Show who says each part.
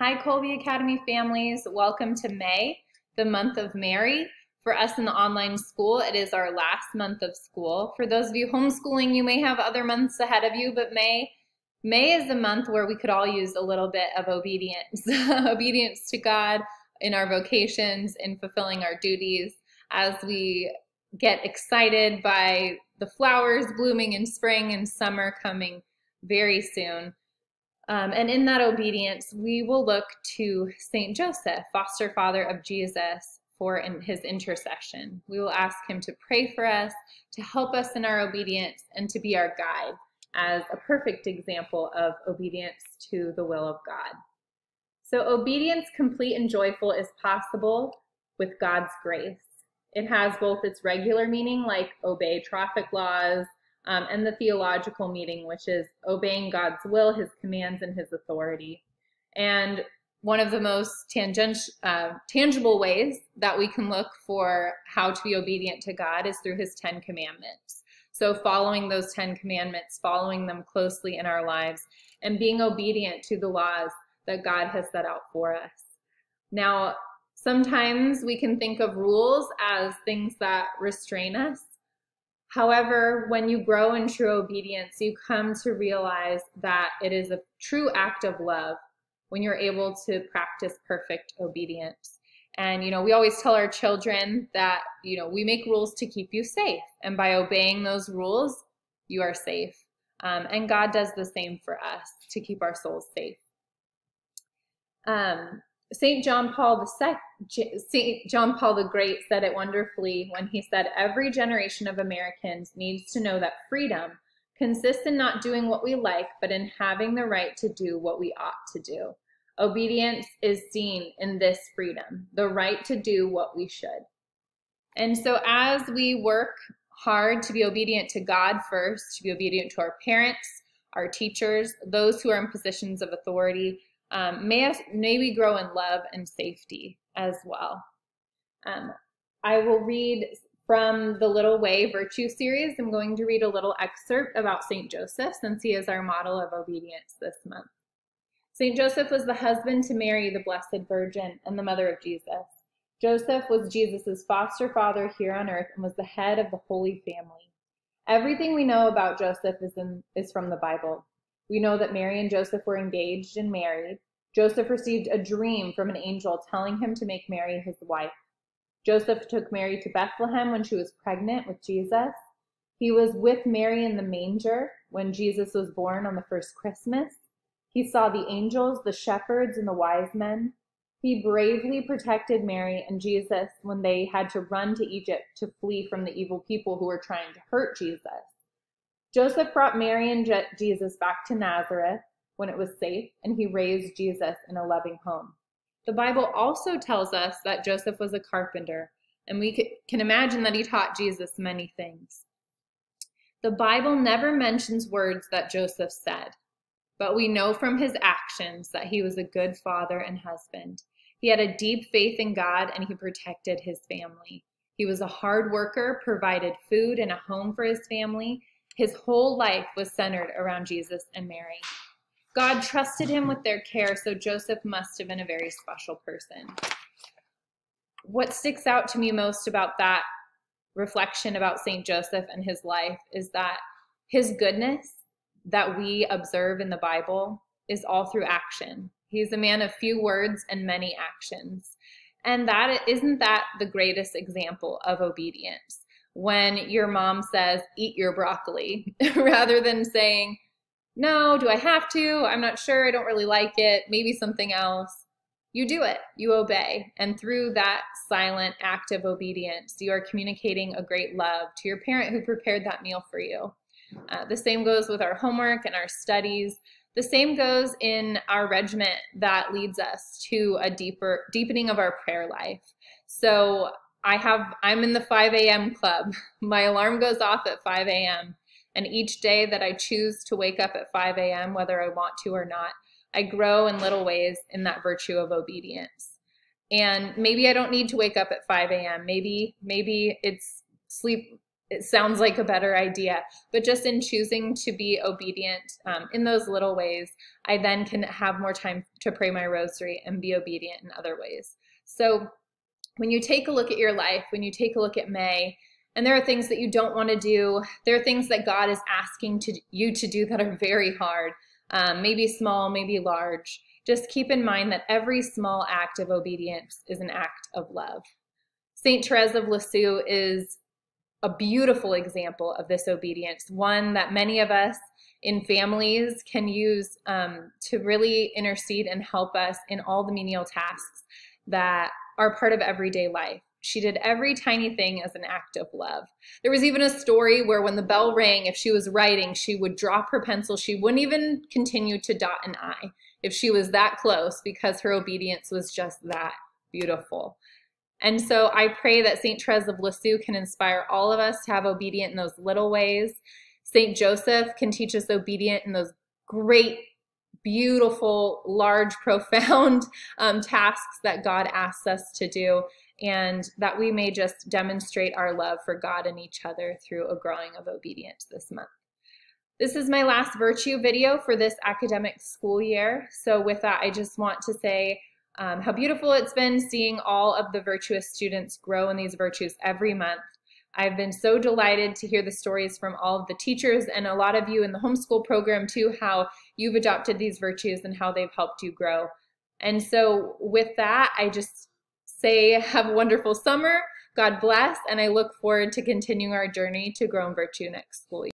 Speaker 1: Hi, Colby Academy families. Welcome to May, the month of Mary. For us in the online school, it is our last month of school. For those of you homeschooling, you may have other months ahead of you, but May is a month where we could all use a little bit of obedience, obedience to God in our vocations, in fulfilling our duties, as we get excited by the flowers blooming in spring and summer coming very soon. And in that obedience, we will look to St. Joseph, foster father of Jesus, for his intercession. We will ask him to pray for us, to help us in our obedience, and to be our guide as a perfect example of obedience to the will of God. So obedience complete and joyful is possible with God's grace. It has both its regular meaning, like obey traffic laws, and the theological meaning, which is obeying God's will, his commands, and his authority. And one of the most tangible ways that we can look for how to be obedient to God is through his 10 commandments. So following those 10 commandments, following them closely in our lives, and being obedient to the laws that God has set out for us. Now, sometimes we can think of rules as things that restrain us. However, when you grow in true obedience, you come to realize that it is a true act of love when you're able to practice perfect obedience. And, we always tell our children that, we make rules to keep you safe. And by obeying those rules, you are safe. And God does the same for us to keep our souls safe. St. John Paul the Great said it wonderfully when he said, "Every generation of Americans needs to know that freedom consists in not doing what we like, but in having the right to do what we ought to do." Obedience is seen in this freedom, the right to do what we should. And so as we work hard to be obedient to God first, to be obedient to our parents, our teachers, those who are in positions of authority, may we grow in love and safety as well. I will read from the Little Way Virtue series. I'm going to read a little excerpt about St. Joseph, since he is our model of obedience this month. St. Joseph was the husband to Mary, the Blessed Virgin, and the mother of Jesus. Joseph was Jesus' foster father here on earth and was the head of the Holy Family. Everything we know about Joseph is from the Bible. We know that Mary and Joseph were engaged and married. Joseph received a dream from an angel telling him to make Mary his wife. Joseph took Mary to Bethlehem when she was pregnant with Jesus. He was with Mary in the manger when Jesus was born on the first Christmas. He saw the angels, the shepherds, and the wise men. He bravely protected Mary and Jesus when they had to run to Egypt to flee from the evil people who were trying to hurt Jesus. Joseph brought Mary and Jesus back to Nazareth when it was safe, and he raised Jesus in a loving home. The Bible also tells us that Joseph was a carpenter, and we can imagine that he taught Jesus many things. The Bible never mentions words that Joseph said, but we know from his actions that he was a good father and husband. He had a deep faith in God, and he protected his family. He was a hard worker, provided food and a home for his family. His whole life was centered around Jesus and Mary. God trusted him with their care, so Joseph must have been a very special person. What sticks out to me most about that reflection about St. Joseph and his life is that his goodness that we observe in the Bible is all through action. He's a man of few words and many actions. And isn't that the greatest example of obedience? When your mom says, "Eat your broccoli," rather than saying, "No, do I have to? I'm not sure. I don't really like it. Maybe something else." You do it. You obey. And through that silent act of obedience, you are communicating a great love to your parent who prepared that meal for you. The same goes with our homework and our studies. The same goes in our regiment that leads us to a deepening of our prayer life. So I'm in the 5 a.m. club. My alarm goes off at 5 a.m. And each day that I choose to wake up at 5 a.m., whether I want to or not, I grow in little ways in that virtue of obedience. And maybe I don't need to wake up at 5 a.m. Maybe it's it sounds like a better idea. But just in choosing to be obedient in those little ways, I then can have more time to pray my rosary and be obedient in other ways. So when you take a look at your life, when you take a look at May, and there are things that you don't want to do, there are things that God is asking you to do that are very hard, maybe small, maybe large. Just keep in mind that every small act of obedience is an act of love. Saint Therese of Lisieux is a beautiful example of this obedience, one that many of us in families can use to really intercede and help us in all the menial tasks that are part of everyday life. She did every tiny thing as an act of love. There was even a story where when the bell rang, if she was writing, she would drop her pencil. She wouldn't even continue to dot an I if she was that close, because her obedience was just that beautiful. And so I pray that St. Therese of Lisieux can inspire all of us to have obedient in those little ways. St. Joseph can teach us obedient in those great, beautiful, large, profound tasks that God asks us to do, and that we may just demonstrate our love for God and each other through a growing of obedience this month. This is my last virtue video for this academic school year. So with that, I just want to say how beautiful it's been seeing all of the virtuous students grow in these virtues every month. I've been so delighted to hear the stories from all of the teachers and a lot of you in the homeschool program too, how you've adopted these virtues and how they've helped you grow. And so with that, I just say have a wonderful summer, God bless, and I look forward to continuing our journey to grow in virtue next school year.